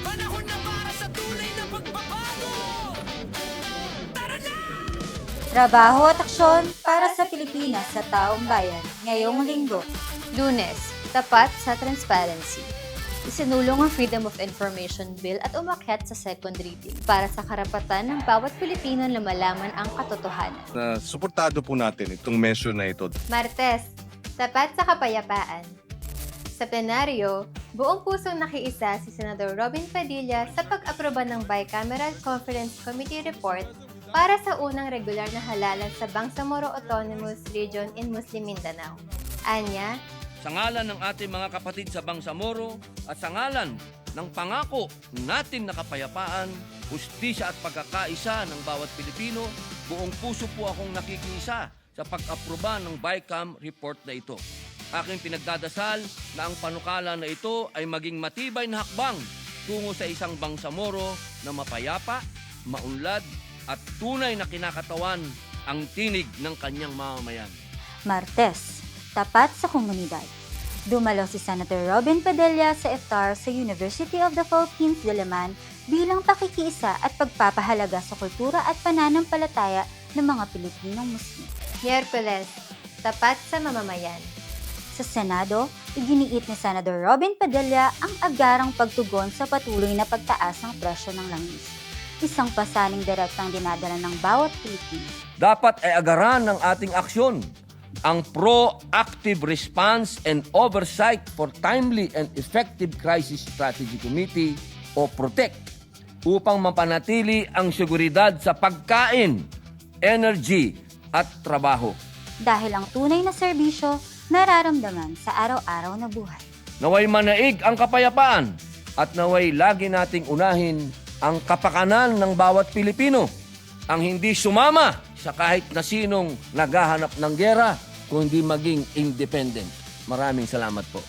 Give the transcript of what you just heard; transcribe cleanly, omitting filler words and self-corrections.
Panahon na para sa tunay na pagbabago! Tara na! Trabaho at aksyon para sa Pilipinas sa taong bayan ngayong linggo. Lunes, tapat sa transparency. Isinulong ang Freedom of Information Bill at umakyat sa second reading para sa karapatan ng bawat Pilipino na malaman ang katotohanan. Suportado po natin itong measure na ito. Martes, tapat sa kapayapaan. Sa plenaryo, buong pusong nakiisa si Senador Robin Padilla sa pag-aproba ng Bicameral Conference Committee Report para sa unang regular na halalan sa Bangsamoro Autonomous Region in Muslim Mindanao. Anya, Sa ngalan ng ating mga kapatid sa Bangsamoro at sa ngalan ng pangako natin na kapayapaan, hustisya at pagkakaisa ng bawat Pilipino, buong puso po akong nakikiisa sa pag-aproba ng BICAM report na ito. Aking pinagdadasal na ang panukala na ito ay maging matibay na hakbang tungo sa isang Bangsamoro na mapayapa, maunlad at tunay na kinakatawan ang tinig ng kanyang mamamayan. Martes, tapat sa komunidad. Dumalo si Senator Robin Padilla sa iftar sa University of the Philippines, Diliman bilang pakikiisa at pagpapahalaga sa kultura at pananampalataya ng mga Pilipinong Muslim. Miyerkules, tapat sa mamamayan. Sa Senado, iginiit ni Senator Robin Padilla ang agarang pagtugon sa patuloy na pagtaas ng presyo ng langis. Isang pasaning direktang dinadala ng bawat Pilipino. Dapat ay agaran ng ating aksyon ang Proactive Response and Oversight for Timely and Effective Crisis Strategy Committee o PROTECT upang mapanatili ang seguridad sa pagkain, energy at trabaho. Dahil ang tunay na serbisyo nararamdaman sa araw-araw na buhay. Naway manaig ang kapayapaan at naway lagi nating unahin ang kapakanan ng bawat Pilipino, ang hindi sumama sa kahit na sinong naghahanap ng gera, kundi maging independent. Maraming salamat po.